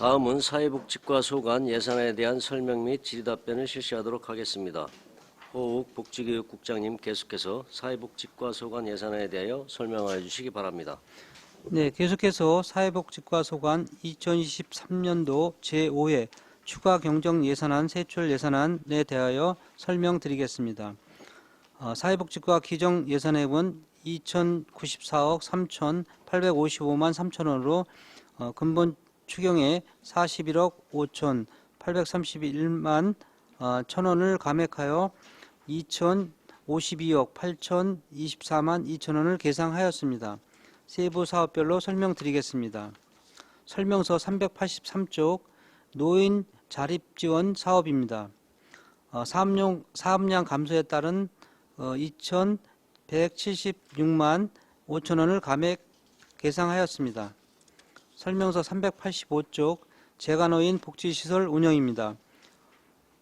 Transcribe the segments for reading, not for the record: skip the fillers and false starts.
다음은 사회복지과 소관 예산에 대한 설명 및 질의답변을 실시하도록 하겠습니다. 호욱 복지교육국장님 계속해서 사회복지과 소관 예산에 대하여 설명하여 주시기 바랍니다. 네, 계속해서 사회복지과 소관 2023년도 제5회 추가 경정 예산안 세출 예산안에 대하여 설명드리겠습니다. 사회복지과 기정 예산액은 2,094억 3,855만 3천원으로 근본 추경에 41억 5,831만 1천원을 감액하여 2,052억 8,024만 2천원을 계상하였습니다. 세부 사업별로 설명드리겠습니다. 설명서 383쪽 노인 자립지원 사업입니다. 사업량 감소에 따른 2,176만 5천원을 감액 계상하였습니다. 설명서 385쪽 재가노인 복지시설 운영입니다.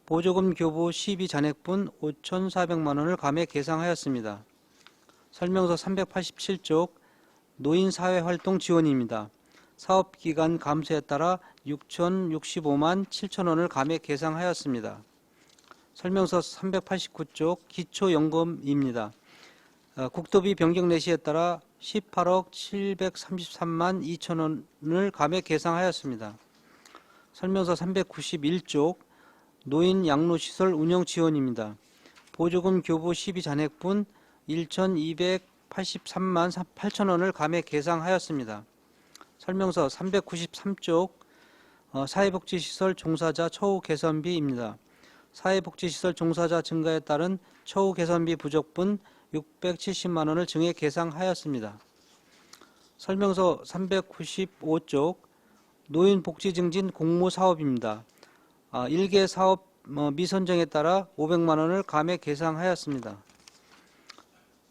보조금 교부 12잔액분 5,400만원을 감액 계상하였습니다. 설명서 387쪽 노인사회활동 지원입니다. 사업기간 감소에 따라 6,065만 7천원을 감액 계상하였습니다. 설명서 389쪽 기초연금입니다. 국토비 변경 내시에 따라 18억 733만 2천원을 감액 계상하였습니다. 설명서 391쪽 노인 양로시설 운영 지원입니다. 보조금 교부 12잔액분 1,283만 8천원을 감액 계상하였습니다. 설명서 393쪽 사회복지시설 종사자 처우 개선비입니다. 사회복지시설 종사자 증가에 따른 처우 개선비 부족분 670만원을 증액 계상하였습니다. 설명서 395쪽 노인복지 증진 공모사업입니다. 1개 사업 미선정에 따라 500만원을 감액 계상하였습니다.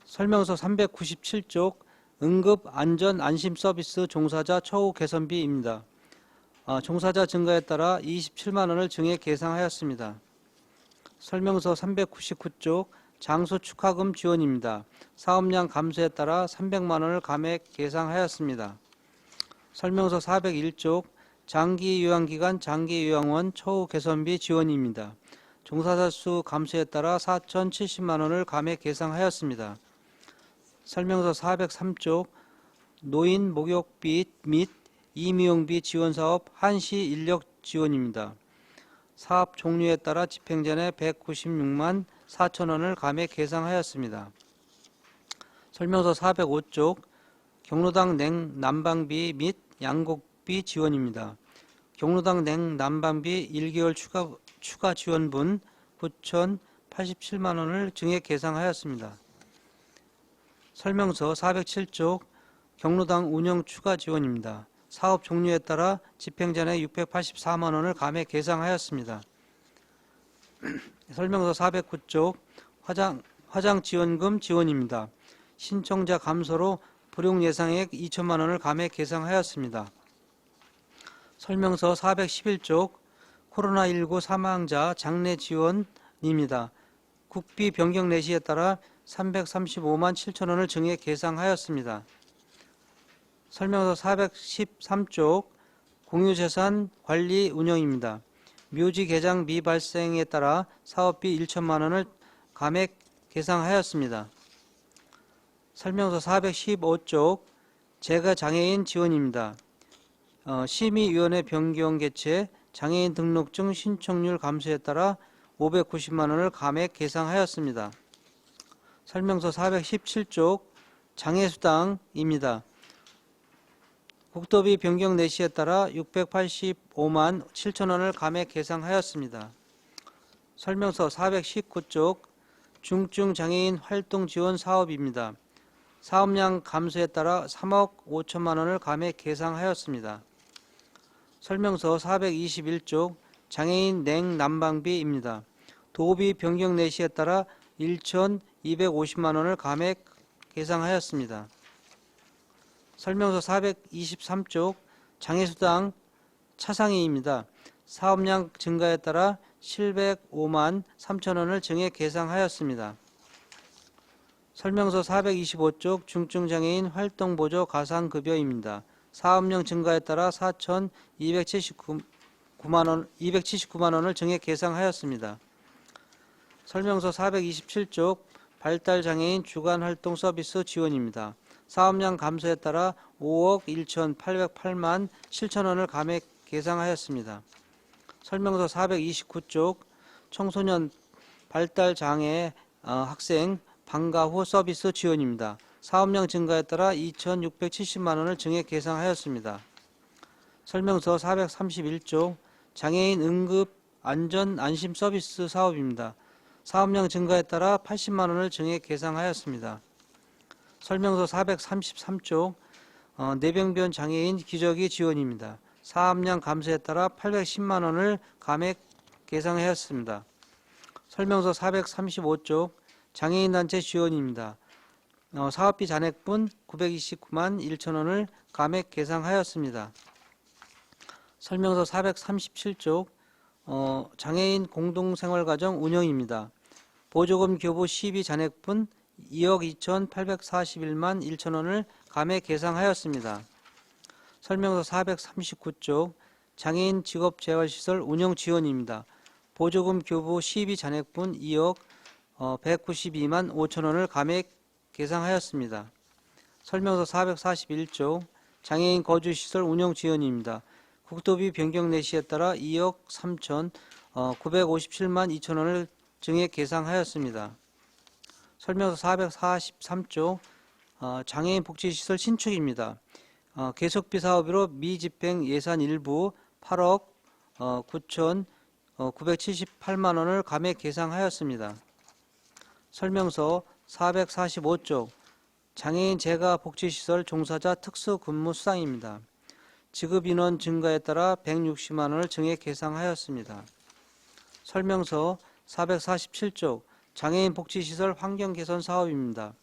설명서 397쪽 응급안전안심서비스 종사자 처우 개선비입니다. 종사자 증가에 따라 27만원을 증액 계상하였습니다. 설명서 399쪽 장소축하금 지원입니다. 사업량 감소에 따라 300만원을 감액 계상하였습니다. 설명서 401쪽 장기요양기관 장기요양원 처우 개선비 지원입니다. 종사자 수 감소에 따라 4,070만원을 감액 계상하였습니다. 설명서 403쪽 노인 목욕비 및 이미용비 지원사업 한시 인력 지원입니다. 사업 종류에 따라 집행전에 196만 4천원을 감액 계상하였습니다. 설명서 405쪽 경로당 냉난방비 및 양곡비 지원입니다. 경로당 냉난방비 1개월 추가 지원분 9,087만원을 증액 계상하였습니다. 설명서 407쪽 경로당 운영 추가 지원입니다. 사업 종류에 따라 집행전에 684만원을 감액 계상하였습니다. 설명서 409쪽 화장지원금 지원입니다. 신청자 감소로 불용 예상액 2천만원을 감액 계상하였습니다. 설명서 411쪽 코로나19 사망자 장례 지원입니다. 국비 변경 내시에 따라 335만 7천원을 증액 계상하였습니다. 설명서 413쪽 공유재산 관리 운영입니다. 묘지 개장 미발생에 따라 사업비 1천만원을 감액 계상하였습니다. 설명서 415쪽 재가장애인 지원입니다. 심의위원회 변경 개최 장애인 등록증 신청률 감소에 따라 590만원을 감액 계상하였습니다. 설명서 417쪽 장애수당입니다. 국토비 변경 내시에 따라 685만 7천원을 감액 계상하였습니다. 설명서 419쪽 중증장애인 활동 지원 사업입니다. 사업량 감소에 따라 3억 5천만원을 감액 계상하였습니다. 설명서 421쪽 장애인 냉난방비입니다. 도비 변경 내시에 따라 1,250만원을 감액 계상하였습니다. 설명서 423쪽 장애수당 차상위입니다. 사업량 증가에 따라 705만 3천원을 증액 계상하였습니다. 설명서 425쪽 중증장애인 활동보조 가상급여입니다. 사업령 증가에 따라 4,279만 원을 증액 계상하였습니다. 설명서 427쪽 발달장애인 주간활동 서비스 지원입니다. 사업량 감소에 따라 5억 1,808만 7천 원을 감액 계상하였습니다. 설명서 429쪽 청소년 발달장애 학생 방과 후 서비스 지원입니다. 사업량 증가에 따라 2,670만 원을 증액 계상하였습니다. 설명서 431쪽 장애인 응급 안전 안심 서비스 사업입니다. 사업량 증가에 따라 80만 원을 증액 계상하였습니다. 설명서 433쪽 뇌병변 장애인 기저귀 지원입니다. 사업량 감소에 따라 810만 원을 감액 계상하였습니다. 설명서 435쪽 장애인 단체 지원입니다. 사업비 잔액분 929만 1천 원을 감액 계상하였습니다. 설명서 437쪽 장애인 공동생활가정 운영입니다. 보조금 교부 시비 잔액분 2억 2,841만 1천 원을 감액 계상하였습니다. 설명서 439쪽 장애인 직업재활시설 운영 지원입니다. 보조금 교부 시비 잔액분 2억 192만 5천 원을 감액 계상하였습니다. 설명서 441쪽 장애인 거주시설 운영 지원입니다. 국토비 변경 내시에 따라 2억 3천 957만 2천 원을 증액 계상하였습니다. 설명서 443쪽 장애인 복지시설 신축입니다. 계속비 사업으로 미집행 예산 일부 8억 9천 978만 원을 감액 계상하였습니다. 설명서 445쪽 장애인 재가 복지시설 종사자 특수근무 수당입니다. 지급인원 증가에 따라 160만 원을 증액 계상하였습니다. 설명서 447쪽 장애인 복지시설 환경개선 사업입니다.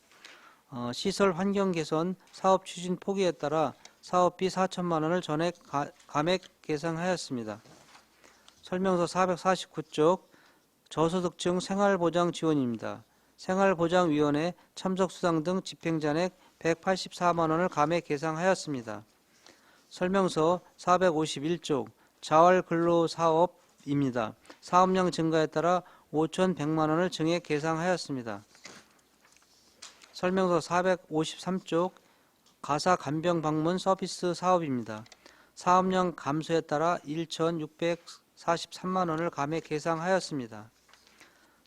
시설 환경개선 사업 추진 포기에 따라 사업비 4천만 원을 전액 감액 계상하였습니다. 설명서 449쪽 저소득층 생활보장 지원입니다. 생활보장위원회 참석수당 등 집행잔액 184만 원을 감액 계상하였습니다. 설명서 451쪽 자활근로사업입니다. 사업량 증가에 따라 5,100만 원을 증액 계상하였습니다. 설명서 453쪽 가사간병방문 서비스 사업입니다. 사업량 감소에 따라 1,643만 원을 감액 계상하였습니다.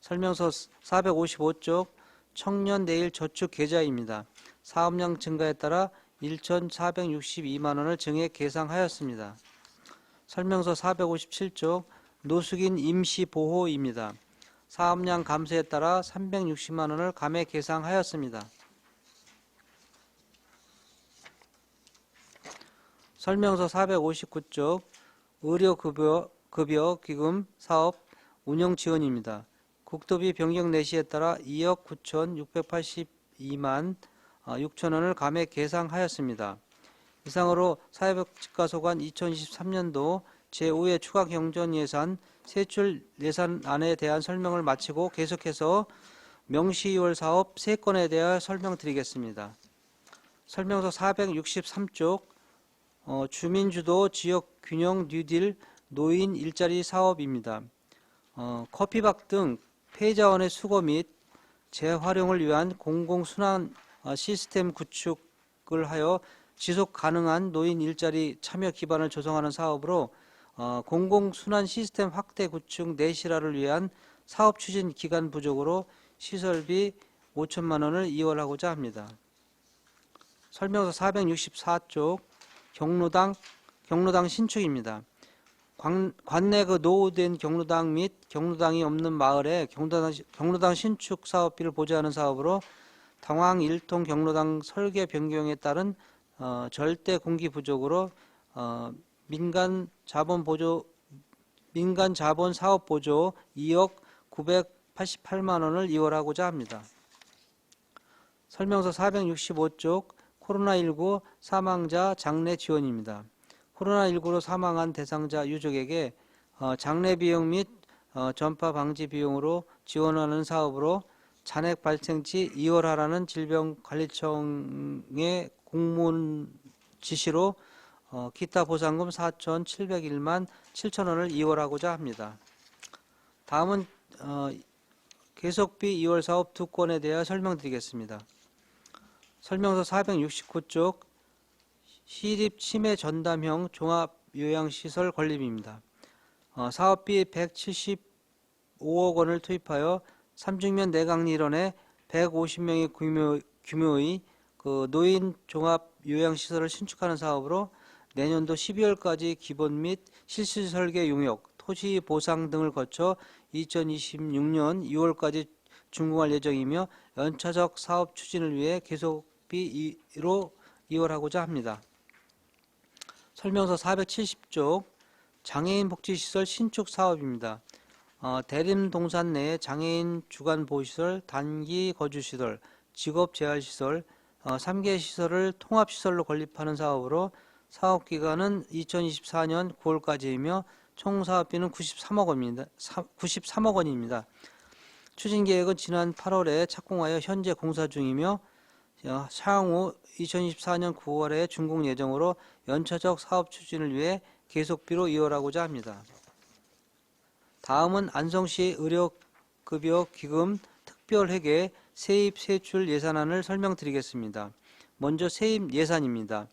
설명서 455쪽 청년내일저축계좌입니다. 사업량 증가에 따라 1,462만 원을 증액 계상하였습니다. 설명서 457쪽 노숙인 임시보호입니다. 사업량 감소에 따라 360만 원을 감액 계상하였습니다. 설명서 459쪽 의료급여 기금 사업 운영 지원입니다. 국토비 변경 내시에 따라 2억 9,682만 6천 원을 감액 계상하였습니다. 이상으로 사회복지과소관 2023년도 제5회 추가 경정 예산 세출 예산안에 대한 설명을 마치고 계속해서 명시이월 사업 3건에 대해 설명드리겠습니다. 설명서 463쪽 주민주도 지역균형 뉴딜 노인 일자리 사업입니다. 커피박 등 폐자원의 수거 및 재활용을 위한 공공순환 시스템 구축을 하여 지속 가능한 노인 일자리 참여 기반을 조성하는 사업으로 공공순환 시스템 확대 구축 내실화를 위한 사업 추진 기간 부족으로 시설비 5천만 원을 이월하고자 합니다. 설명서 464쪽 경로당 신축입니다. 관내 노후된 경로당 및 경로당이 없는 마을에 경로당 신축 사업비를 보좌하는 사업으로 당황 1통 경로당 설계 변경에 따른 절대 공기 부족으로 민간 자본 사업 보조 2억 988만 원을 이월하고자 합니다. 설명서 465쪽 코로나19 사망자 장례 지원입니다. 코로나19로 사망한 대상자 유족에게 장례 비용 및 전파 방지 비용으로 지원하는 사업으로 잔액 발생 시 이월하라는 질병관리청의 공문 지시로 기타 보상금 4,701만 7천 원을 이월하고자 합니다. 다음은 계속비 2월 사업 두 건에 대하여 설명드리겠습니다. 설명서 469쪽 시립 치매 전담형 종합요양시설 건립입니다. 사업비 175억 원을 투입하여 삼중면 내강리 일원에 150명의 규모의 노인 종합요양시설을 신축하는 사업으로 내년도 12월까지 기본 및 실시 설계 용역, 토지 보상 등을 거쳐 2026년 2월까지 준공할 예정이며 연차적 사업 추진을 위해 계속비 2로 이월하고자 합니다. 설명서 470쪽 장애인 복지시설 신축 사업입니다. 대림동산 내 장애인 주간 보호시설, 단기 거주시설, 직업재활시설, 3개 시설을 통합시설로 건립하는 사업으로 사업기간은 2024년 9월까지이며 총 사업비는 93억 원입니다. 추진계획은 지난 8월에 착공하여 현재 공사 중이며 향후 2024년 9월에 준공 예정으로 연차적 사업 추진을 위해 계속비로 이월하고자 합니다. 다음은 안성시 의료급여 기금 특별회계 세입 세출 예산안을 설명드리겠습니다. 먼저 세입 예산입니다.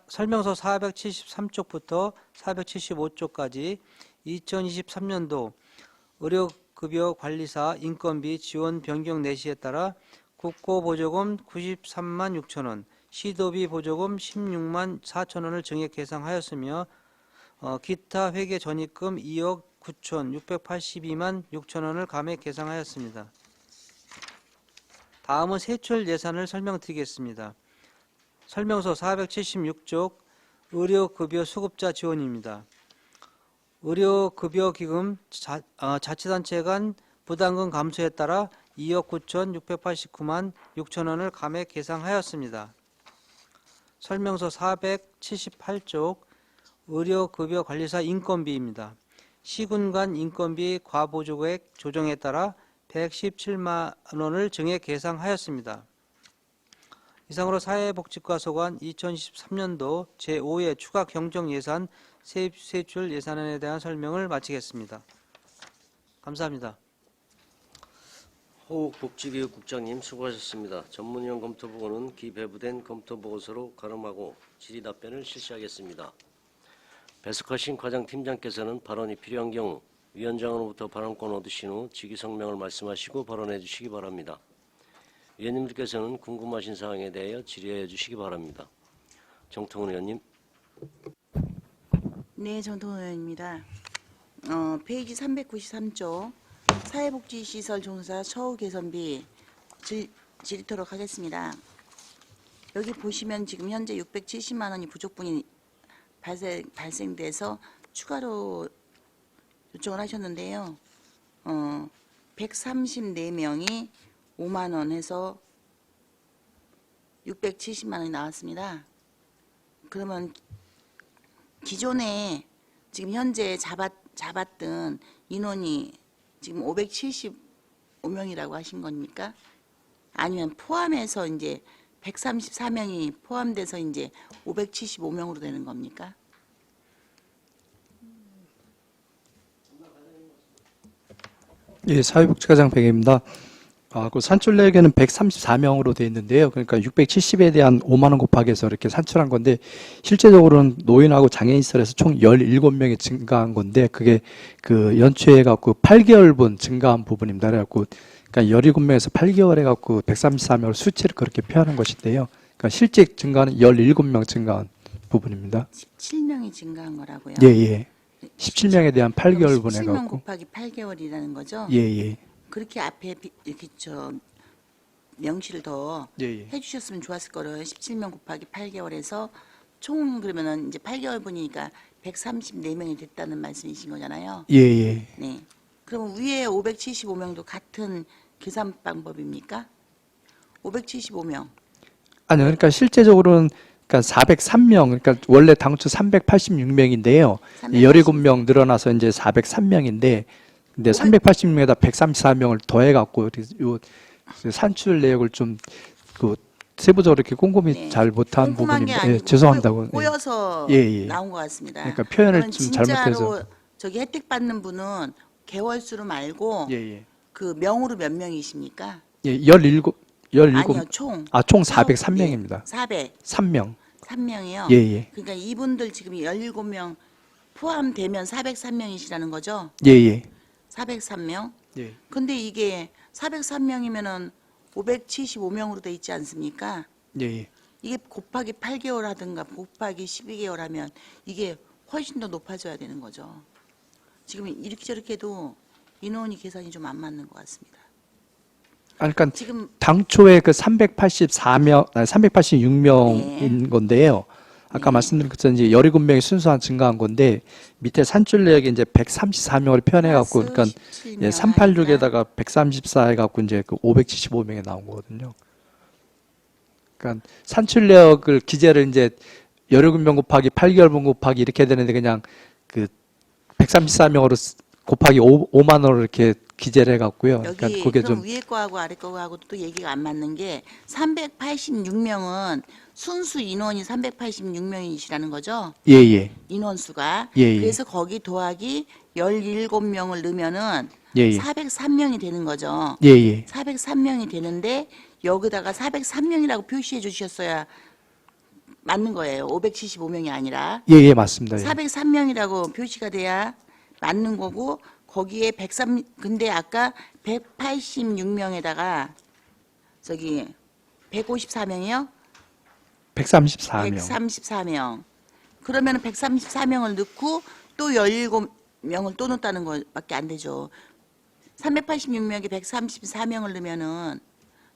설명서 473쪽부터 475쪽까지 2023년도 의료급여 관리사 인건비 지원 변경 내시에 따라 국고보조금 93만 6천 원, 시도비 보조금 16만 4천 원을 증액 계상하였으며 기타 회계 전입금 2억 9천 682만 6천 원을 감액 계상하였습니다. 다음은 세출 예산을 설명드리겠습니다. 설명서 476쪽 의료급여 수급자 지원입니다. 의료급여기금 자치단체 간 부담금 감소에 따라 2억 9천 689만 6천 원을 감액 계상하였습니다. 설명서 478쪽 의료급여관리사 인건비입니다. 시군 간 인건비 과보조액 조정에 따라 117만 원을 증액 계상하였습니다. 이상으로 사회복지과 소관 2023년도 제5회 추가 경정예산 세입세출 예산안에 대한 설명을 마치겠습니다. 감사합니다. 호국복지교육국장님 수고하셨습니다. 전문위원 검토보고는 기배부된 검토보고서로 가름하고 질의답변을 실시하겠습니다. 배석하신 과장팀장께서는 발언이 필요한 경우 위원장으로부터 발언권 얻으신 후 직위성명을 말씀하시고 발언해 주시기 바랍니다. 위원님들께서는 궁금하신 사항에 대하여 질의해 주시기 바랍니다. 정통훈 의원님. 네, 정통훈 의원입니다. 페이지 393쪽 사회복지시설 종사 처우 개선비 질의토록 하겠습니다. 여기 보시면 지금 현재 670만 원이 부족분이 발생돼서 추가로 요청을 하셨는데요. 134명이 5만 원 해서 670만 원이 나왔습니다. 그러면 기존에 지금 현재 잡았던 인원이 지금 575명이라고 하신 겁니까? 아니면 포함해서 이제 134명이 포함돼서 이제 575명으로 되는 겁니까? 예, 사회복지과장 백입니다. 그 산출내역에는 134명으로 되어 있는데요. 그러니까 670에 대한 5만 원 곱하기해서 이렇게 산출한 건데 실제적으로는 노인하고 장애인시설에서 총 17명이 증가한 건데 그게 그 연초에 갖고 8개월분 증가한 부분입니다. 그래갖고 그러니까 17명에서 8개월 해갖고 134명을 수치를 그렇게 표현한 것인데요. 그러니까 실제 증가는 17명 증가한 부분입니다. 17명이 증가한 거라고요? 예, 예. 17명에 대한 8개월분 17명 해갖고. 곱하기 8개월이라는 거죠? 예, 예. 그렇게 앞에 이렇게 명시를 더 예, 예. 해주셨으면 좋았을 거를 17명 곱하기 8개월에서 총 그러면은 이제 8개월 분이니까 134명이 됐다는 말씀이신 거잖아요. 예, 예. 네. 그럼 위에 575명도 같은 계산 방법입니까? 575명. 아니요, 그러니까 실제적으로는 그러니까 403명, 그러니까 원래 당초 386명인데요. 17명 늘어나서 이제 403명인데, 근데 386명에다 134명을 더해갖고 요 산출 내역을 좀 세부적으로 이렇게 꼼꼼히 네. 잘 못한 꼼꼼한 게 부분입니다. 아니고 예, 죄송합니다. 꼬여서 예, 예. 나온 것 같습니다. 그러니까 표현을 그러면 좀 진짜로 잘못해서. 저기 혜택 받는 분은 개월수로 말고 예, 예. 그 명으로 몇 명이십니까? 예, 17 아니요, 총. 총 403명입니다. 3명. 3명이요. 예, 예. 그러니까 이분들 지금 17명 포함되면 403명이시라는 거죠? 예, 예. 403명? 예. 근데 이게 403명이면은 575명으로 돼 있지 않습니까? 예, 예. 이게 곱하기 8개월 하든가 곱하기 12개월 하면 이게 훨씬 더 높아져야 되는 거죠. 지금 이렇게 저렇게 해도 인원이 계산이 좀 안 맞는 것 같습니다. 그러니까 지금 당초에 그 386명인 네. 건데요. 아까 말씀드린 것처럼 이제 17명이 순수한 증가한 건데 밑에 산출 내역에 이제 134명을 표현해 갖고 그러니까 17명 예, 386에다가 134 해 갖고 이제 그 575명이 나온 거거든요. 그러니까 산출 내역을 기재를 이제 17명 곱하기 8개월분 곱하기 이렇게 되는데 그냥 그 134명으로 곱하기 5만 원을 이렇게 기재를 해 갖고요. 여기 그러니까 그게 그럼 좀 위에 거하고 아래 거하고 또 얘기가 안 맞는 게 386명은 순수 인원이 386명이시라는 거죠. 예, 예. 인원수가. 예, 예. 그래서 거기 더하기 17명을 넣으면은 예, 예. 403명이 되는 거죠. 예, 예. 403명이 되는데 여기다가 403명이라고 표시해 주셨어야 맞는 거예요. 575명이 아니라. 예, 예, 맞습니다. 예. 403명이라고 표시가 돼야 맞는 거고 거기에 103 근데 아까 186명에다가 저기 154명이요? 134명. 134명. 그러면은 134명을 넣고 또 17명을 또 넣었다는 것밖에 안 되죠. 386명에 134명을 넣으면은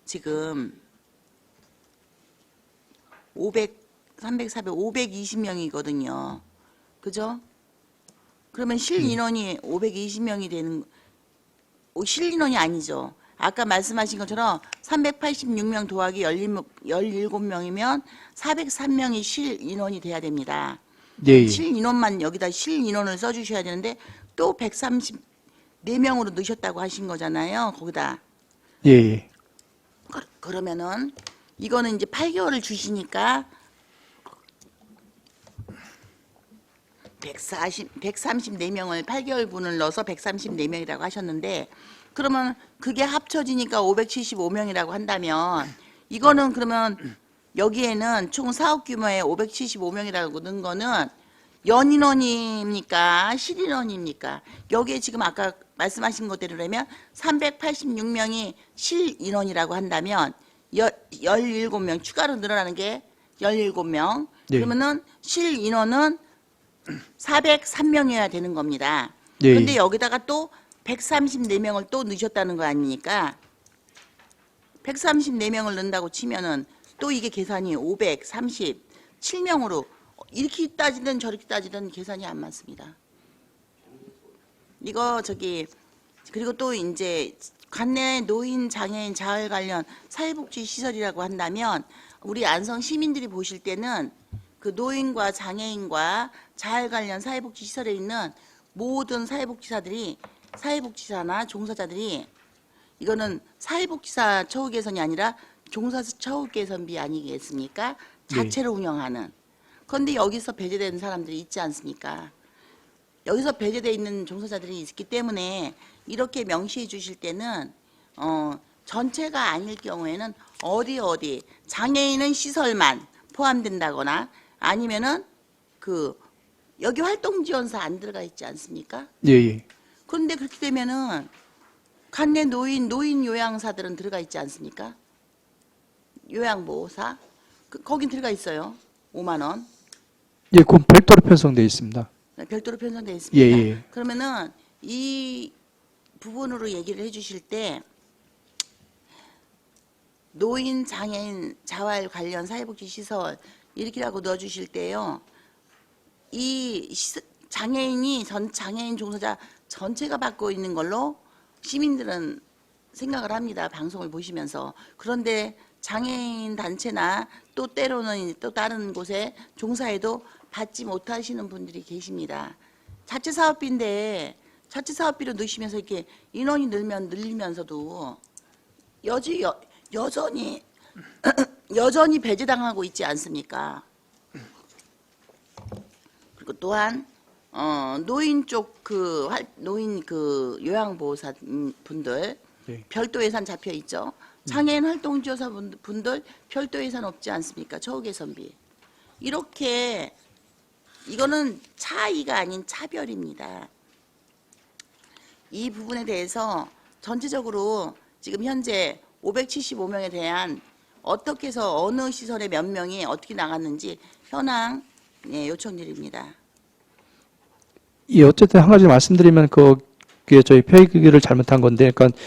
지금 300, 400, 520명이거든요. 그죠? 그러면 실 인원이 520명이 되는, 실 인원이 아니죠. 아까 말씀하신 것처럼 386명 더하기 17명이면 403명이 실 인원이 돼야 됩니다. 예, 예. 실 인원만 여기다 실 인원을 써주셔야 되는데 또 134명으로 넣으셨다고 하신 거잖아요. 거기다. 예, 예. 그러면은 이거는 이제 8개월을 주시니까 134명을 8개월 분을 넣어서 134명이라고 하셨는데 그러면 그게 합쳐지니까 575명이라고 한다면 이거는 그러면 여기에는 총 사업 규모에 575명이라고 넣은 거는 연인원입니까? 실인원입니까? 여기에 지금 아까 말씀하신 것대로라면 386명이 실인원이라고 한다면 17명 추가로 늘어나는 게 17명. 예. 그러면은 실인원은 403명이어야 되는 겁니다. 예. 근데 여기다가 또 134명을 또 넣으셨다는 거 아닙니까? 134명을 넣는다고 치면은 또 이게 계산이 537명으로 이렇게 따지든 저렇게 따지든 계산이 안 맞습니다. 이거 저기 그리고 또 이제 관내 노인 장애인 자활 관련 사회복지 시설이라고 한다면 우리 안성 시민들이 보실 때는 그 노인과 장애인과 자활 관련 사회복지 시설에 있는 모든 사회복지사나 종사자들이 이거는 사회복지사 처우 개선이 아니라 종사자 처우 개선비 아니겠습니까? 자체로 운영하는. 그런데 여기서 배제된 사람들이 있지 않습니까? 여기서 배제되어 있는 종사자들이 있기 때문에 이렇게 명시해 주실 때는 전체가 아닐 경우에는 어디 장애인은 시설만 포함된다거나 아니면은 그 여기 활동지원사 안 들어가 있지 않습니까? 예, 예. 그런데 그렇게 되면은 관내 노인 요양사들은 들어가 있지 않습니까? 요양보호사 거긴 들어가 있어요. 5만 원. 예, 그건 별도로 편성되어 있습니다. 별도로 편성되어 있습니다. 예, 예. 그러면은 이 부분으로 얘기를 해주실 때 노인, 장애인, 자활 관련 사회복지 시설 이렇게라고 넣어주실 때요. 이 장애인이 장애인 종사자 전체가 받고 있는 걸로 시민들은 생각을 합니다. 방송을 보시면서. 그런데 장애인 단체나 또 때로는 또 다른 곳에 종사해도 받지 못하시는 분들이 계십니다. 자체 사업비인데 자체 사업비로 넣으시면서 이렇게 인원이 늘면서도 여전히 여전히 배제당하고 있지 않습니까? 그리고 또한 노인 쪽 노인 요양보호사 분들 네. 별도 예산 잡혀 있죠. 장애인 활동지원사 분들 별도 예산 없지 않습니까? 처우 개선비. 이렇게 이거는 차이가 아닌 차별입니다. 이 부분에 대해서 전체적으로 지금 현재 575명에 대한 어떻게 해서 어느 시설에 몇 명이 어떻게 나갔는지 현황 요청드립니다. 예, 어쨌든 한 가지 말씀드리면 그게 저희 표기를 잘못한 건데, 그러니까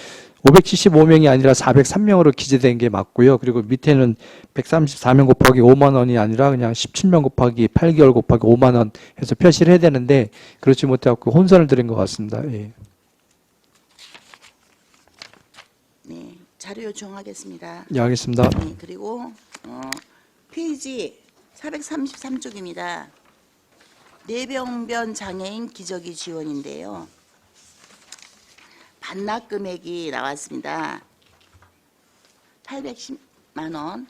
575명이 아니라 403명으로 기재된 게 맞고요. 그리고 밑에는 134명 곱하기 5만 원이 아니라 그냥 17명 곱하기 8개월 곱하기 5만 원 해서 표시를 해야 되는데 그렇지 못해갖고 혼선을 드린 것 같습니다. 예. 네, 자료 요청하겠습니다. 예, 알겠습니다. 네, 그리고 페이지 433쪽입니다. 뇌병변 장애인 기저귀 지원인데요. 반납 금액이 나왔습니다. 810만 원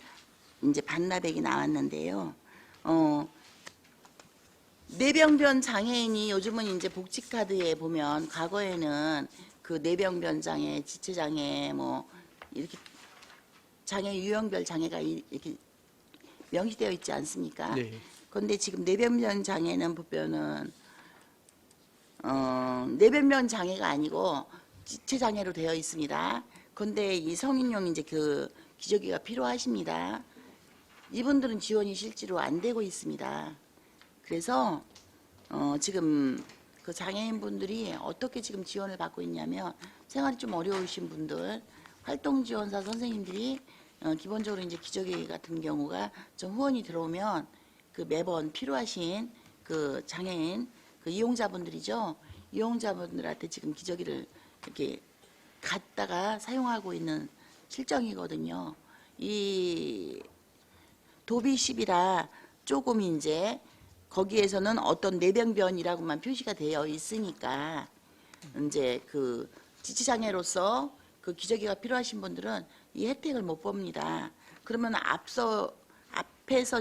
이제 반납액이 나왔는데요. 뇌병변 장애인이 요즘은 이제 복지카드에 보면 과거에는 그 뇌병변 장애, 지체 장애 뭐 이렇게 장애 유형별 장애가 이렇게 명시되어 있지 않습니까? 네. 그런데 지금 뇌변변 장애는 보면은 뇌변변 장애가 아니고 지체 장애로 되어 있습니다. 그런데 이 성인용 이제 그 기저귀가 필요하십니다. 이분들은 지원이 실제로 안 되고 있습니다. 그래서 지금 그 장애인분들이 어떻게 지금 지원을 받고 있냐면 생활이 좀 어려우신 분들, 활동지원사 선생님들이 기본적으로 이제 기저귀 같은 경우가 좀 후원이 들어오면 그 매번 필요하신 그 장애인 그 이용자분들이죠. 이용자분들한테 지금 기저귀를 이렇게 갖다가 사용하고 있는 실정이거든요. 이 도비십이라 조금 이제 거기에서는 어떤 뇌병변이라고만 표시가 되어 있으니까 이제 그 지체장애로서 그 기저귀가 필요하신 분들은 이 혜택을 못 봅니다. 그러면 앞에서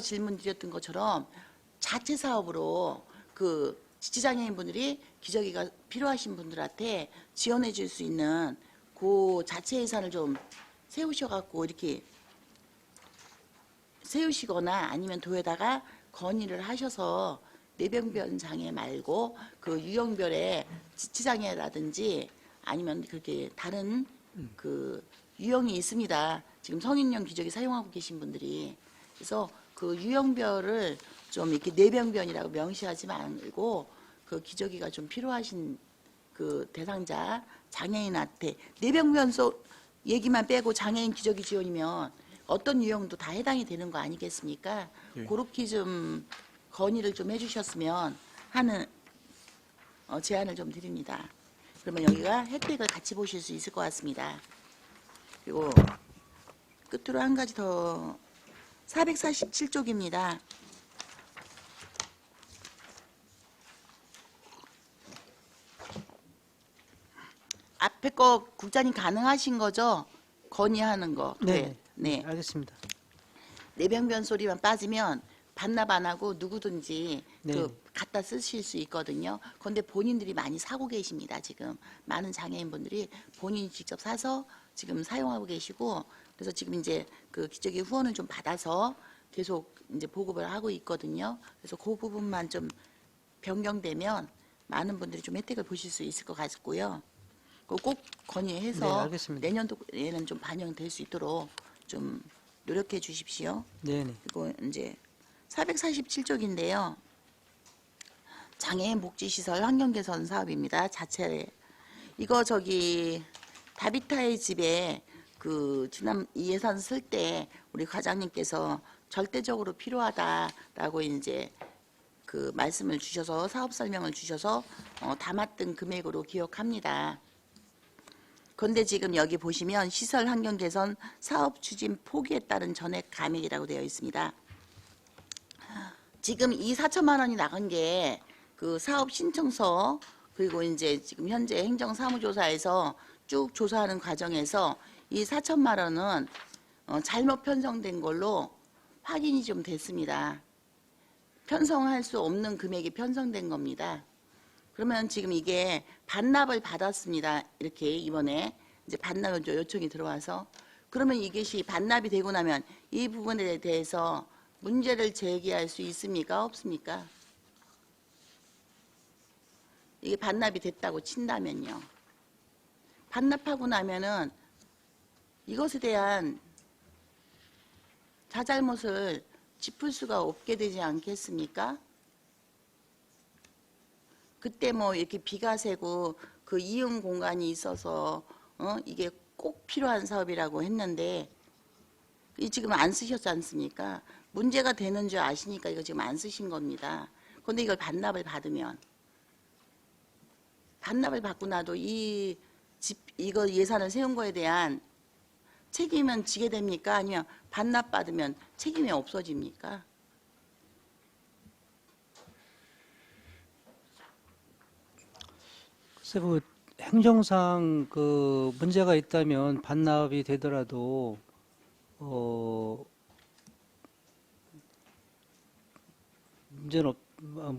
질문 드렸던 것처럼 자체 사업으로 그 지체장애인 분들이 기저귀가 필요하신 분들한테 지원해 줄 수 있는 그 자체 예산을 좀 세우셔갖고 이렇게 세우시거나 아니면 도에다가 건의를 하셔서 뇌병변 장애 말고 그 유형별의 지체장애라든지 아니면 그렇게 다른 그 유형이 있습니다. 지금 성인용 기저귀 사용하고 계신 분들이. 그래서 그 유형별을 좀 이렇게 뇌병변이라고 명시하지 말고 그 기저귀가 좀 필요하신 그 대상자 장애인한테 뇌병변 얘기만 빼고 장애인 기저귀 지원이면 어떤 유형도 다 해당이 되는 거 아니겠습니까? 예. 그렇게 좀 건의를 좀 해주셨으면 하는 제안을 좀 드립니다. 그러면 여기가 혜택을 같이 보실 수 있을 것 같습니다. 그리고 끝으로 한 가지 더 447쪽입니다. 앞에 거 국장님 가능하신 거죠? 건의하는 거. 네. 네. 알겠습니다. 뇌병변 소리만 빠지면 반납 안 하고 누구든지 네. 그 갖다 쓰실 수 있거든요. 그런데 본인들이 많이 사고 계십니다. 지금 많은 장애인분들이 본인이 직접 사서 지금 사용하고 계시고 그래서 지금 이제 그 기저귀 후원을 좀 받아서 계속 이제 보급을 하고 있거든요. 그래서 그 부분만 좀 변경되면 많은 분들이 좀 혜택을 보실 수 있을 것 같고요. 그거 꼭 건의해서 네, 알겠습니다. 내년도에는 좀 반영될 수 있도록 좀 노력해 주십시오. 네네. 그리고 이제 447쪽인데요. 장애인 복지시설 환경개선 사업입니다. 자체 이거 저기 다비타의 집에 그 지난 이 예산 쓸 때 우리 과장님께서 절대적으로 필요하다라고 이제 그 말씀을 주셔서 사업 설명을 주셔서 담았던 금액으로 기억합니다. 그런데 지금 여기 보시면 시설 환경 개선 사업 추진 포기에 따른 전액 감액이라고 되어 있습니다. 지금 이 4천만 원이 나간 게 그 사업 신청서 그리고 이제 지금 현재 행정사무조사에서 쭉 조사하는 과정에서 이 4천만 원은 잘못 편성된 걸로 확인이 좀 됐습니다. 편성할 수 없는 금액이 편성된 겁니다. 그러면 지금 이게 반납을 받았습니다. 이렇게 이번에 이제 반납 요청이 들어와서 그러면 이것이 반납이 되고 나면 이 부분에 대해서 문제를 제기할 수 있습니까? 없습니까? 이게 반납이 됐다고 친다면요. 반납하고 나면은 이것에 대한 자잘못을 짚을 수가 없게 되지 않겠습니까? 그때 뭐 이렇게 비가 새고 그 이용 공간이 있어서 이게 꼭 필요한 사업이라고 했는데 이 지금 안 쓰셨지 않습니까? 문제가 되는 줄 아시니까 이거 지금 안 쓰신 겁니다. 그런데 이걸 반납을 받으면 반납을 받고 나도 이거 예산을 세운 거에 대한 책임은 지게 됩니까? 아니면 반납받으면 책임이 없어집니까? 글쎄 뭐 행정상 그 문제가 있다면 반납이 되더라도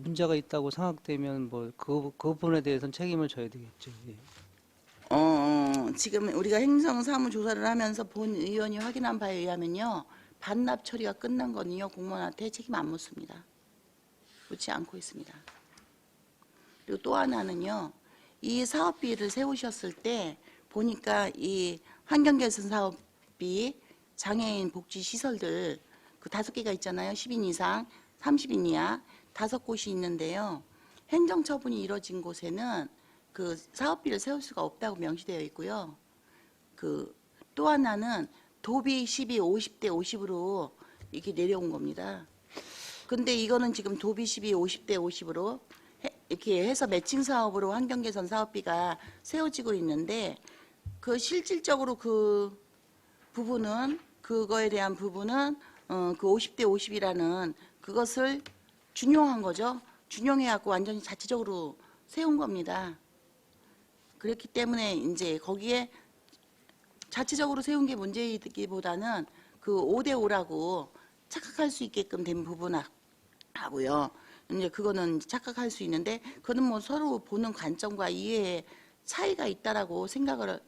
문제가 있다고 생각되면 뭐 그 부분에 대해서는 책임을 져야 되겠죠. 예. 지금 우리가 행정사무조사를 하면서 본 의원이 확인한 바에 의하면요. 반납 처리가 끝난 거는요. 공무원한테 책임 안 묻습니다. 묻지 않고 있습니다. 그리고 또 하나는요. 이 사업비를 세우셨을 때 보니까 이 환경개선 사업비 장애인 복지 시설들 그 5개가 있잖아요. 10인 이상, 30인 이하 5곳이 있는데요. 행정처분이 이뤄진 곳에는 그 사업비를 세울 수가 없다고 명시되어 있고요. 그 또 하나는 도비 12, 50대 50으로 이렇게 내려온 겁니다. 근데 이거는 지금 도비 12, 50대 50으로 이렇게 해서 매칭 사업으로 환경 개선 사업비가 세워지고 있는데 그 실질적으로 그 부분은 그거에 대한 부분은 그 50대 50이라는 그것을 준용한 거죠. 준용해 갖고 완전히 자체적으로 세운 겁니다. 그렇기 때문에 이제 거기에 자체적으로 세운 게 문제이기보다는 그 5대 5라고 착각할 수 있게끔 된 부분하고요. 이제 그거는 착각할 수 있는데 그거는 뭐 서로 보는 관점과 이해의 차이가 있다라고 생각을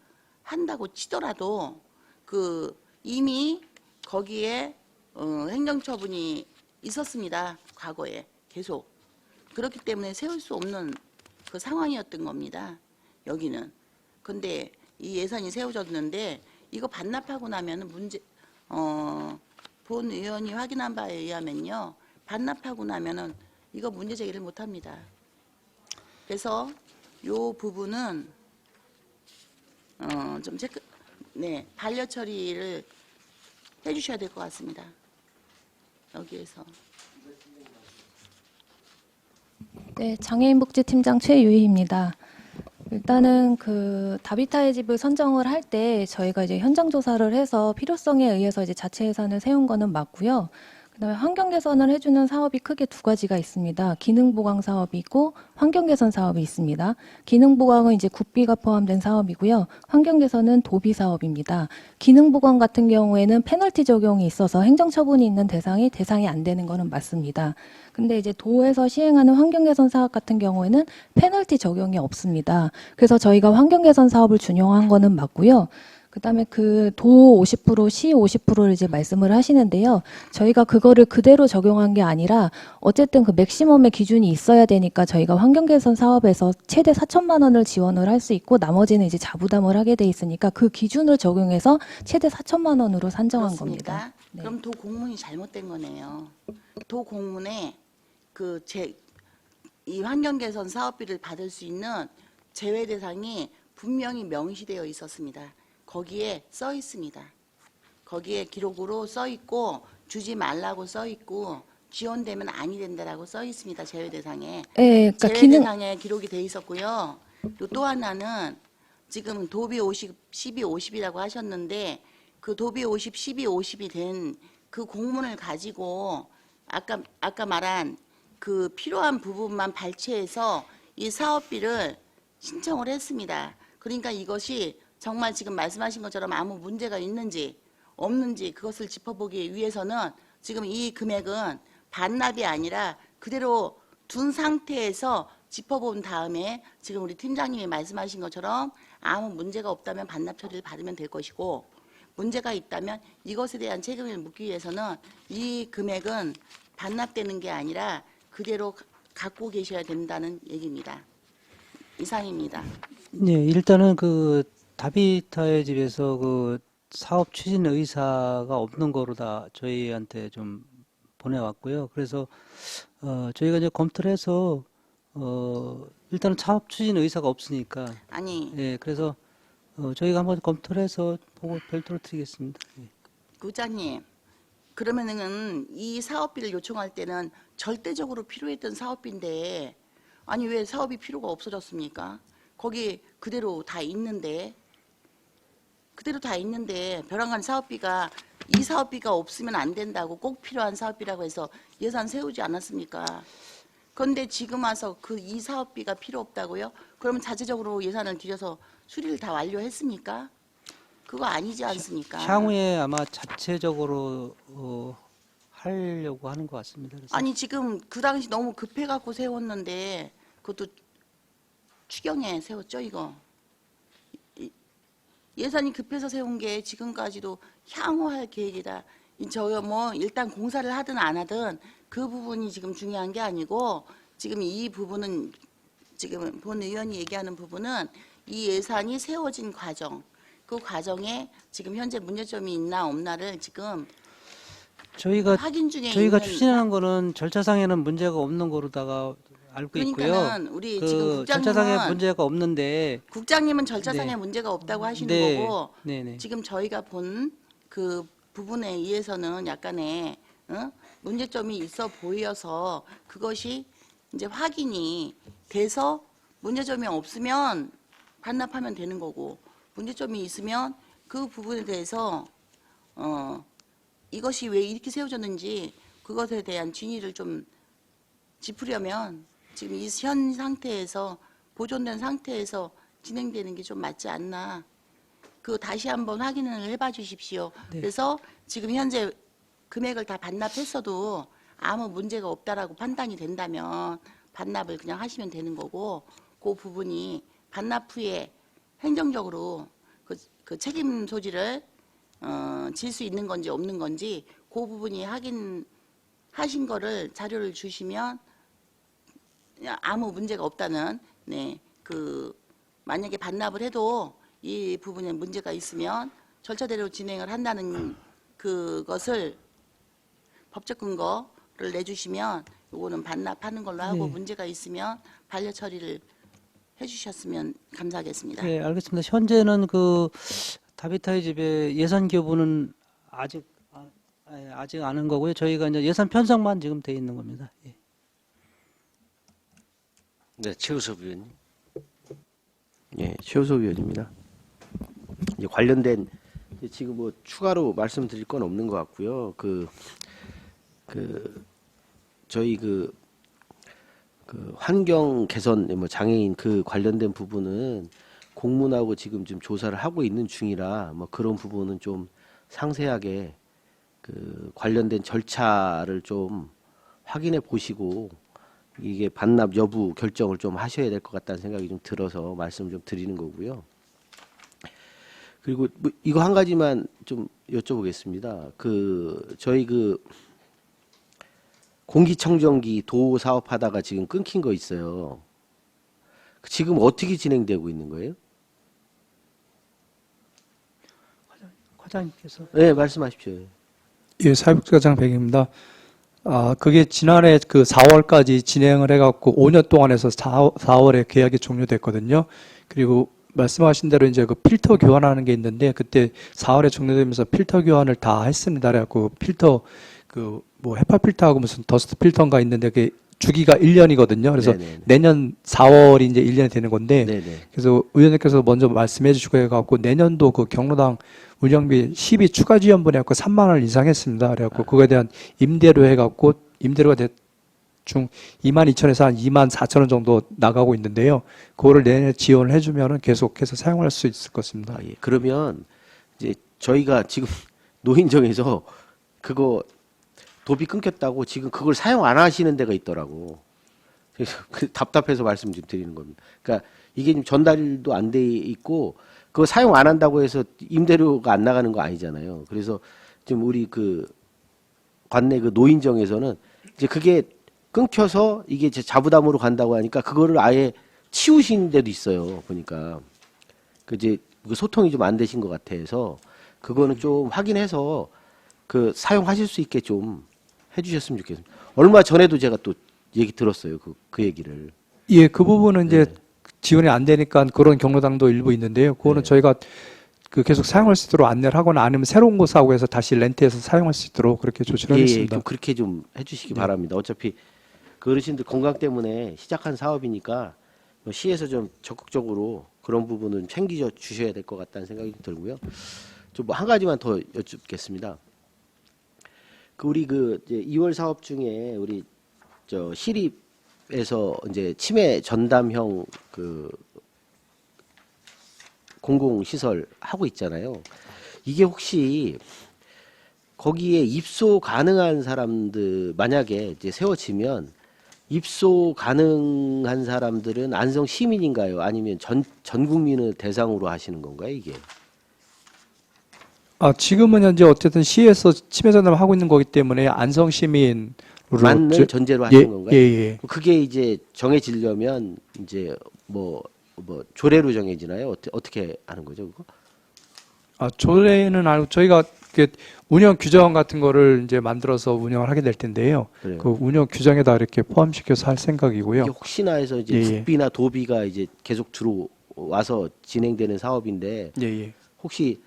한다고 치더라도 그 이미 거기에 행정처분이 있었습니다. 과거에 계속 그렇기 때문에 세울 수 없는 그 상황이었던 겁니다. 여기는. 근데 이 예산이 세워졌는데 이거 반납하고 나면 본 의원이 확인한 바에 의하면요. 반납하고 나면은 이거 문제 제기를 못 합니다. 그래서 요 부분은 좀 반려 처리를 해 주셔야 될 것 같습니다. 여기에서. 네, 장애인복지팀장 최유희입니다. 일단은 그 다비타의 집을 선정을 할 때 저희가 이제 현장 조사를 해서 필요성에 의해서 이제 자체 예산을 세운 거는 맞고요. 그다음에 환경 개선을 해주는 사업이 크게 2가지가 있습니다. 기능 보강 사업이 있고 환경 개선 사업이 있습니다. 기능 보강은 이제 국비가 포함된 사업이고요. 환경 개선은 도비 사업입니다. 기능 보강 같은 경우에는 페널티 적용이 있어서 행정 처분이 있는 대상이 안 되는 거는 맞습니다. 근데 이제 도에서 시행하는 환경 개선 사업 같은 경우에는 페널티 적용이 없습니다. 그래서 저희가 환경 개선 사업을 준용한 거는 맞고요. 그다음에 그 도 50%, 시 50%를 이제 말씀을 하시는데요. 저희가 그거를 그대로 적용한 게 아니라 어쨌든 그 맥시멈의 기준이 있어야 되니까 저희가 환경 개선 사업에서 최대 4천만 원을 지원을 할 수 있고 나머지는 이제 자부담을 하게 돼 있으니까 그 기준을 적용해서 최대 4천만 원으로 산정한 그렇습니까? 겁니다. 네. 그럼 도 공문이 잘못된 거네요. 도 공문에 이 환경 개선 사업비를 받을 수 있는 제외 대상이 분명히 명시되어 있었습니다. 거기에 써 있습니다. 거기에 기록으로 써 있고 주지 말라고 써 있고 지원되면 아니 된다라고 써 있습니다. 제외 대상에. 네, 그러니까 제외 대상에 기록이 돼 있었고요. 또 하나는 지금 도비 50, 12, 50이라고 하셨는데 그 도비 50, 12, 50이 된 그 공문을 가지고 아까 말한 그 필요한 부분만 발췌해서 이 사업비를 신청을 했습니다. 그러니까 이것이 정말 지금 말씀하신 것처럼 아무 문제가 있는지 없는지 그것을 짚어보기 위해서는 지금 이 금액은 반납이 아니라 그대로 둔 상태에서 짚어본 다음에 지금 우리 팀장님이 말씀하신 것처럼 아무 문제가 없다면 반납 처리를 받으면 될 것이고, 문제가 있다면 이것에 대한 책임을 묻기 위해서는 이 금액은 반납되는 게 아니라 그대로 갖고 계셔야 된다는 얘기입니다. 이상입니다. 네, 일단은 그 다비타의 집에서 그 사업 추진 의사가 없는 거로 다 저희한테 좀 보내왔고요. 그래서 저희가 이제 검토를 해서 일단은 사업 추진 의사가 없으니까 아니, 예, 그래서 저희가 한번 검토를 해서 보고 별도로 드리겠습니다. 예. 부장님, 그러면은 이 사업비를 요청할 때는 절대적으로 필요했던 사업비인데, 아니 왜 사업이 필요가 없어졌습니까? 거기 그대로 다 있는데, 벼랑간 사업비가 이 사업비가 없으면 안 된다고 꼭 필요한 사업비라고 해서 예산 세우지 않았습니까? 그런데 지금 와서 그 이 사업비가 필요 없다고요? 그러면 자체적으로 예산을 들여서 수리를 다 완료했습니까? 그거 아니지 않습니까? 향후에 아마 자체적으로 하려고 하는 것 같습니다. 그래서 아니 지금 그 당시 너무 급해갖고 세웠는데 그것도 추경에 세웠죠 이거. 예산이 급해서 세운 게 지금까지도 향후 할 계획이다. 저요 뭐 일단 공사를 하든 안 하든 그 부분이 지금 중요한 게 아니고, 지금 이 부분은 지금 본 의원이 얘기하는 부분은 이 예산이 세워진 과정, 그 과정에 지금 현재 문제점이 있나 없나를 지금 저희가 확인 중에 저희가 있는 추진한 거는 절차상에는 문제가 없는 거로다가 알고 있고요. 그러니까는 우리 지금 절차상에 국장님은 문제가 없는데 절차상에 네. 문제가 없다고 하시는 네. 거고, 네네. 지금 저희가 본 그 부분에 의해서는 약간의 문제점이 있어 보여서 그것이 이제 확인이 돼서 문제점이 없으면 반납하면 되는 거고, 문제점이 있으면 그 부분에 대해서 이것이 왜 이렇게 세워졌는지 그것에 대한 진위를 좀 짚으려면 지금 이 현 상태에서 보존된 상태에서 진행되는 게 좀 맞지 않나. 그 다시 한번 확인을 해봐 주십시오. 네. 그래서 지금 현재 금액을 다 반납했어도 아무 문제가 없다라고 판단이 된다면 반납을 그냥 하시면 되는 거고, 그 부분이 반납 후에 행정적으로 그 책임 소지를 질 수 있는 건지 없는 건지 그 부분이 확인하신 거를 자료를 주시면 아무 문제가 없다는, 네, 그 만약에 반납을 해도 이 부분에 문제가 있으면 절차대로 진행을 한다는 그것을 법적 근거를 내주시면 요거는 반납하는 걸로 하고, 네. 문제가 있으면 반려 처리를 해주셨으면 감사하겠습니다. 네, 알겠습니다. 현재는 그 다비타의 집에 예산 교부는 아직 안 한 거고요. 저희가 이제 예산 편성만 지금 돼 있는 겁니다. 예. 네, 최우섭 의원님. 예, 최우석 의원입니다. 이제 관련된 지금 뭐 추가로 말씀드릴 건 없는 것 같고요. 저희 그 환경 개선 뭐 장애인 그 관련된 부분은 공문하고 지금 좀 조사를 하고 있는 중이라 뭐 그런 부분은 좀 상세하게 그 관련된 절차를 좀 확인해 보시고 이게 반납 여부 결정을 좀 하셔야 될 것 같다는 생각이 좀 들어서 말씀을 좀 드리는 거고요. 그리고 뭐 이거 한 가지만 좀 여쭤보겠습니다. 저희 공기청정기 도 사업하다가 지금 끊긴 거 있어요. 지금 어떻게 진행되고 있는 거예요? 과장님께서 네, 말씀하십시오. 예, 사회복지과장 백입니다. 그게 지난해 그 4월까지 진행을 해갖고 5년 동안 해서 4월에 계약이 종료됐거든요. 그리고 말씀하신 대로 이제 그 필터 교환하는 게 있는데 그때 4월에 종료되면서 필터 교환을 다 했습니다. 그래갖고 필터 뭐 헤파 필터하고 무슨 더스트 필터인가 있는데 그게 주기가 1년이거든요. 그래서 네네네. 내년 4월이 이제 1년이 되는 건데 네네. 그래서 의원님께서 먼저 말씀해 주시고 해갖고 내년도 그 경로당 운영비 10이 추가 지원분 해갖고 3만 원 이상 했습니다. 그래갖고 그거에 대한 임대료 해갖고 임대료가 대충 22,000에서 한 24,000원 정도 나가고 있는데요. 그거를 내년에 지원을 해주면은 계속해서 사용할 수 있을 것 같습니다. 예. 그러면 이제 저희가 지금 노인정에서 그거 도비 끊겼다고 지금 그걸 사용 안 하시는 데가 있더라고. 그래서 답답해서 말씀 좀 드리는 겁니다. 그러니까 이게 지금 전달도 안 돼 있고 그거 사용 안 한다고 해서 임대료가 안 나가는 거 아니잖아요. 그래서 지금 우리 그 관내 그 노인정에서는 이제 그게 끊겨서 이게 이제 자부담으로 간다고 하니까 그거를 아예 치우신 데도 있어요. 보니까 그 이제 그 소통이 좀 안 되신 것 같아서 그거는 좀 확인해서 그 사용하실 수 있게 좀 해주셨으면 좋겠습니다. 얼마 전에도 제가 또 얘기 들었어요. 그 얘기를. 예, 그 부분은 이제 네. 지원이 안 되니까 그런 경로당도 일부 있는데요. 그거는 네. 저희가 그 계속 사용할 수 있도록 안내를 하거나 아니면 새로운 곳하고 해서 다시 렌트해서 사용할 수 있도록 그렇게 조치를 예, 예, 하겠습니다. 좀 그렇게 좀 해주시기 네. 바랍니다. 어차피 그 어르신들 건강 때문에 시작한 사업이니까 뭐 시에서 좀 적극적으로 그런 부분은 챙겨 주셔야 될 것 같다는 생각이 들고요. 좀 뭐 한 가지만 더 여쭙겠습니다. 그 우리 그 이제 2월 사업 중에 우리 저 시립에서 이제 치매 전담형 그 공공시설 하고 있잖아요. 이게 혹시 거기에 입소 가능한 사람들 만약에 이제 세워지면 입소 가능한 사람들은 안성 시민인가요? 아니면 전 국민을 대상으로 하시는 건가요, 이게? 아, 지금은 현재 어쨌든 시에서 치매 전담을 하고 있는 거기 때문에 안성 시민으로 만을 전제로 하시는 건가요? 예. 그게 이제 정해지려면 이제 뭐 조례로 정해지나요? 어떻게 하는 거죠, 그거? 아, 조례는 아니고 저희가 그 운영 규정 같은 거를 이제 만들어서 운영을 하게 될 텐데요. 그래요. 그 운영 규정에다 이렇게 포함시켜서 할 생각이고요. 이게 혹시나 해서 이제 예, 예. 국비나 도비가 이제 계속 들어와서 진행되는 사업인데 예. 혹시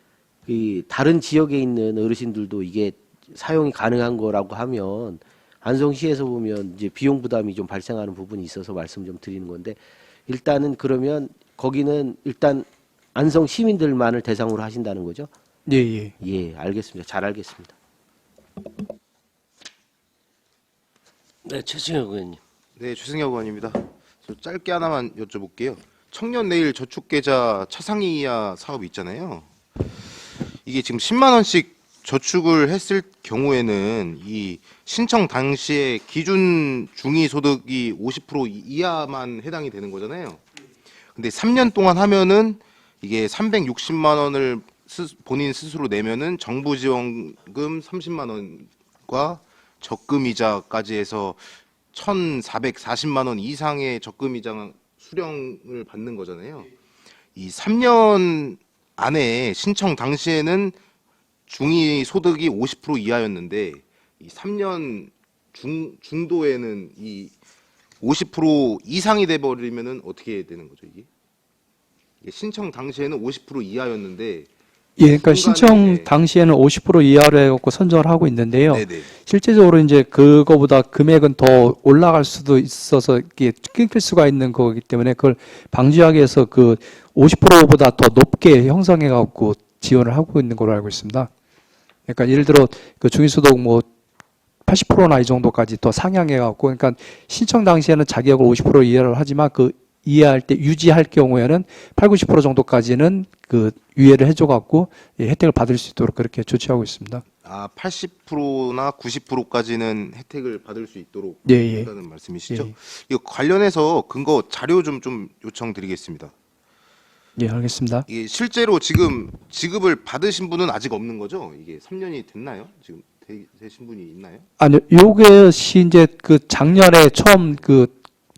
이 다른 지역에 있는 어르신들도 이게 사용이 가능한 거라고 하면 안성시에서 보면 이제 비용 부담이 좀 발생하는 부분이 있어서 말씀 좀 드리는 건데 일단은 그러면 거기는 일단 안성 시민들만을 대상으로 하신다는 거죠? 예. 예, 알겠습니다. 잘 알겠습니다. 네, 최승혁 의원님. 네, 최승혁 의원입니다. 저 짧게 하나만 여쭤볼게요. 청년 내일 저축계좌 차상위 이하 사업이 있잖아요. 이게 지금 10만 원씩 저축을 했을 경우에는 이 신청 당시에 기준 중위 소득이 50% 이하만 해당이 되는 거잖아요. 근데 3년 동안 하면은 이게 360만 원을 본인 스스로 내면은 정부 지원금 30만 원과 적금 이자까지 해서 1,440만 원 이상의 적금 이자 수령을 받는 거잖아요. 이 3년 안에 신청 당시에는 중위 소득이 50% 이하였는데 이 3년 중도에는 이 50% 이상이 돼 버리면은 어떻게 되는 거죠, 이게? 이게 신청 당시에는 50% 이하였는데 예, 그러니까 중간에- 신청 당시에는 50% 이하로 해갖고 선정을 하고 있는데요. 네네. 실제적으로 이제 그거보다 금액은 더 올라갈 수도 있어서 이게 끊길 수가 있는 거기 때문에 그걸 방지하기 위해서 그 50%보다 더 높게 형성해갖고 지원을 하고 있는 걸로 알고 있습니다. 그러니까 예를 들어 그 중위소득 뭐 80%나 이 정도까지 더 상향해갖고 그러니까 신청 당시에는 자격을 50% 이하로 하지만 그 이해할 때 유지할 경우에는 8, 90% 정도까지는 그 유예를 해줘갖고 혜택을 받을 수 있도록 그렇게 조치하고 있습니다. 아, 80%나 90%까지는 혜택을 받을 수 있도록 예. 한다는 말씀이시죠? 예. 이거 관련해서 근거 자료 좀 요청드리겠습니다. 예, 알겠습니다. 이게 실제로 지금 지급을 받으신 분은 아직 없는 거죠? 이게 3년이 됐나요? 지금 되신 분이 있나요? 아니요, 요것이 이제 그 작년에 처음 그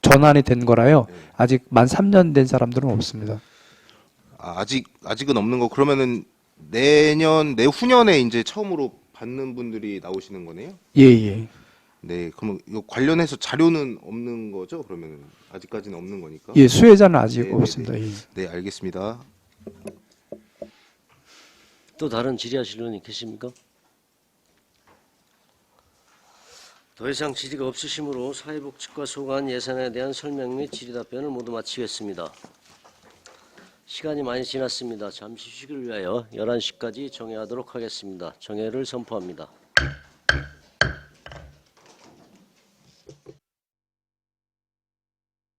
전환이 된 거라요. 아직 만 3년 된 사람들은 없습니다. 아, 아직은 없는 거. 그러면은 내후년에 이제 처음으로 받는 분들이 나오시는 거네요? 예. 네, 그럼 이거 관련해서 자료는 없는 거죠? 그러면은 아직까지는 없는 거니까. 예, 수혜자는 아직 네, 없습니다. 예. 네, 알겠습니다. 또 다른 질의하실 의원이 계십니까? 더 이상 질의가 없으시므로 사회복지과 소관 예산에 대한 설명 및 질의 답변을 모두 마치겠습니다. 시간이 많이 지났습니다. 잠시 휴식을 위하여 11시까지 정회하도록 하겠습니다. 정회를 선포합니다.